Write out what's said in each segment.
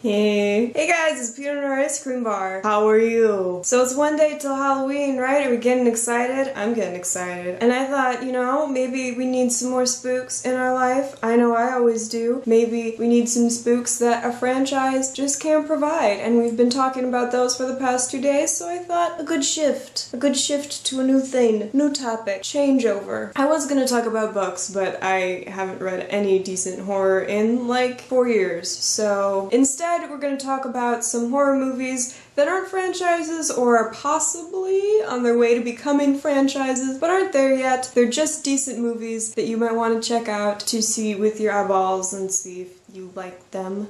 Hey guys, it's Peanut Butter Ice Cream Bar. How are you? So it's one day till Halloween, right? Are we getting excited? I'm getting excited. And I thought, you know, maybe we need some more spooks in our life. I know I always do. Maybe we need some spooks that a franchise just can't provide. And we've been talking about those for the past 2 days, so I thought a good shift. A good shift to a new thing, new topic, changeover. I was gonna talk about books, but I haven't read any decent horror in like 4 years. So instead, we're going to talk about some horror movies that aren't franchises or are possibly on their way to becoming franchises, but aren't there yet. They're just decent movies that you might want to check out to see with your eyeballs and see if you like them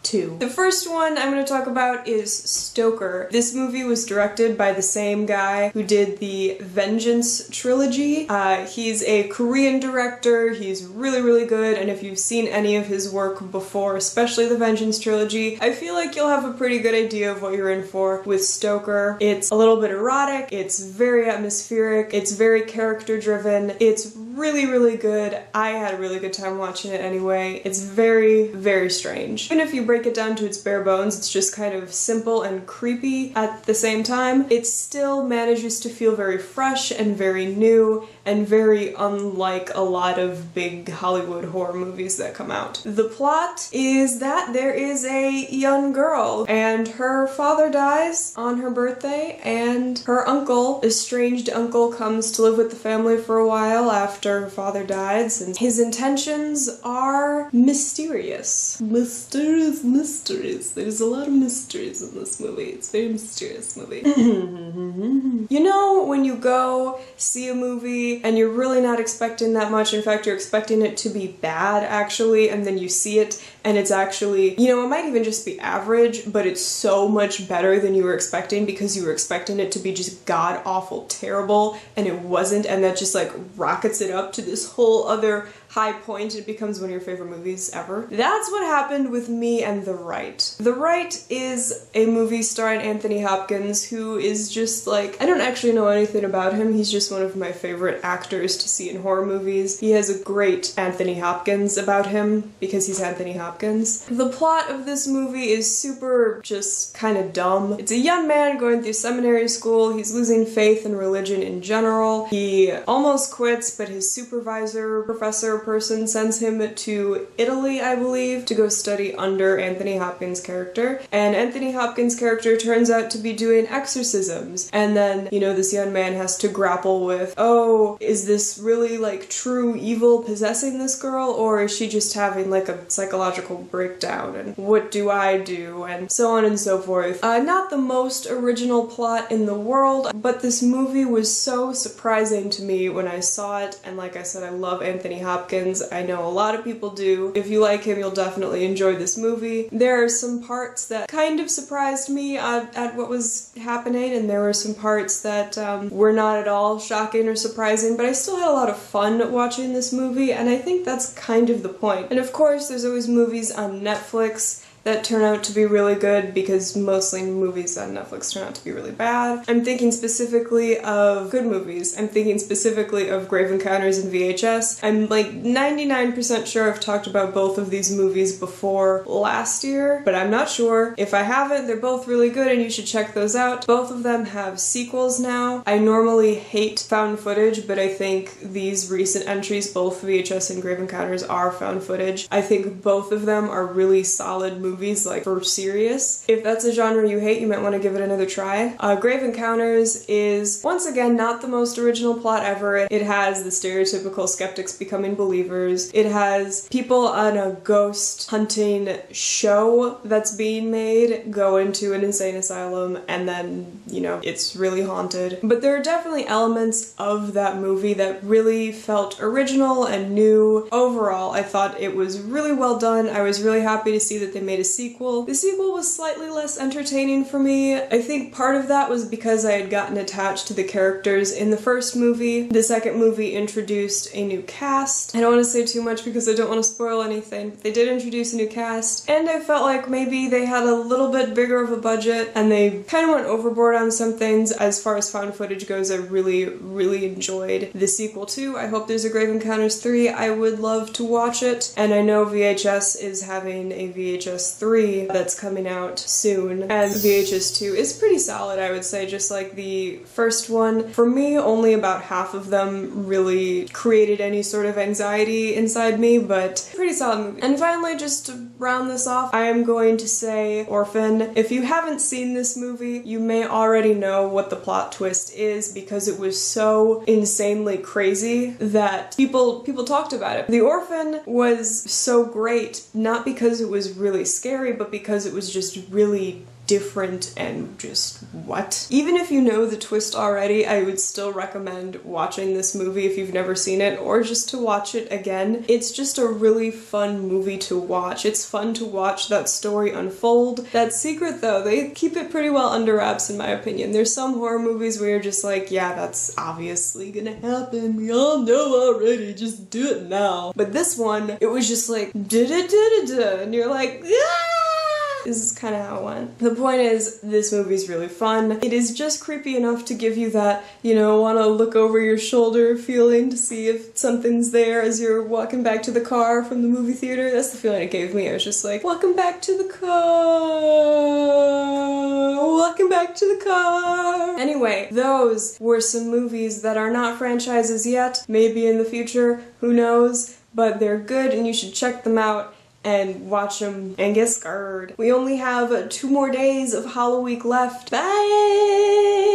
too. The first one I'm going to talk about is Stoker. This movie was directed by the same guy who did the Vengeance trilogy. He's a Korean director. He's really good, and if you've seen any of his work before, especially the Vengeance trilogy, I feel like you'll have a pretty good idea of what you're in for with Stoker. It's a little bit erotic, it's very atmospheric, it's very character driven, it's really good. I had a really good time watching it anyway. It's very strange. Even if you break it down to its bare bones, it's just kind of simple and creepy at the same time. It still manages to feel very fresh and very new and very unlike a lot of big Hollywood horror movies that come out. The plot is that there is a young girl and her father dies on her birthday, and her uncle, estranged uncle, comes to live with the family for a while after her father dies, and his intentions are mysterious. Mysterious. There's a lot of mysteries in this movie. It's a very mysterious movie. You know when you go see a movie and you're really not expecting that much, in fact you're expecting it to be bad actually, and then you see it and it's actually, you know, it might even just be average, but it's so much better than you were expecting because you were expecting it to be just god-awful terrible, and it wasn't, and that just like rockets it up to this whole other high point. It becomes one of your favorite movies ever. That's what happened with me and The Right. The Right is a movie starring Anthony Hopkins, who is just like, I don't actually know anything about him. He's just one of my favorite actors to see in horror movies. He has a great Anthony Hopkins about him because he's Anthony Hopkins. The plot of this movie is super just kind of dumb. It's a young man going through seminary school. He's losing faith in religion in general. He almost quits, but his supervisor, professor, person sends him to Italy, I believe, to go study under Anthony Hopkins' character. And Anthony Hopkins' character turns out to be doing exorcisms. And then, you know, this young man has to grapple with, oh, is this really like true evil possessing this girl, or is she just having like a psychological breakdown? And what do I do? And so on and so forth. Not the most original plot in the world, but this movie was so surprising to me when I saw it. And like I said, I love Anthony Hopkins. I know a lot of people do. If you like him, you'll definitely enjoy this movie. There are some parts that kind of surprised me at what was happening, and there were some parts that were not at all shocking or surprising, but I still had a lot of fun watching this movie, and I think that's kind of the point. And of course, there's always movies on Netflix that turn out to be really good, because mostly movies on Netflix turn out to be really bad. I'm thinking specifically of good movies. I'm thinking specifically of Grave Encounters and VHS. I'm like 99% sure I've talked about both of these movies before last year, but I'm not sure. If I haven't, they're both really good and you should check those out. Both of them have sequels now. I normally hate found footage, but I think these recent entries, both VHS and Grave Encounters, are found footage. I think both of them are really solid movies, like for serious. If that's a genre you hate, you might want to give it another try. Grave Encounters is, once again, not the most original plot ever. It has the stereotypical skeptics becoming believers. It has people on a ghost hunting show that's being made go into an insane asylum, and then, you know, it's really haunted. But there are definitely elements of that movie that really felt original and new. Overall, I thought it was really well done. I was really happy to see that they made a sequel. The sequel was slightly less entertaining for me. I think part of that was because I had gotten attached to the characters in the first movie. The second movie introduced a new cast. I don't want to say too much because I don't want to spoil anything, but they did introduce a new cast, and I felt like maybe they had a little bit bigger of a budget and they kind of went overboard on some things. As far as found footage goes, I really enjoyed the sequel too. I hope there's a Grave Encounters 3. I would love to watch it, and I know VHS is having a VHS VHS 3 that's coming out soon, and VHS 2 is pretty solid, I would say, just like the first one. For me, only about half of them really created any sort of anxiety inside me, but pretty solid movie. And finally, just to round this off, I am going to say Orphan. If you haven't seen this movie, you may already know what the plot twist is because it was so insanely crazy that people talked about it. The Orphan was so great, not because it was really scary, but because it was just really different and just what? Even if you know the twist already, I would still recommend watching this movie if you've never seen it, or just to watch it again. It's just a really fun movie to watch. It's fun to watch that story unfold. That secret though, they keep it pretty well under wraps in my opinion. There's some horror movies where you're just like, yeah, that's obviously gonna happen. We all know already, just do it now. But this one, it was just like, da-da-da-da-da, and you're like, ah! This is kind of how it went. The point is, this movie's really fun. It is just creepy enough to give you that, you know, want to look over your shoulder feeling to see if something's there as you're walking back to the car from the movie theater. That's the feeling it gave me. I was just like, welcome back to the car, welcome back to the car. Anyway, those were some movies that are not franchises yet. Maybe in the future, who knows? But they're good and you should check them out and watch them and get scared. We only have 2 more days of HALLOWEEK left. Bye!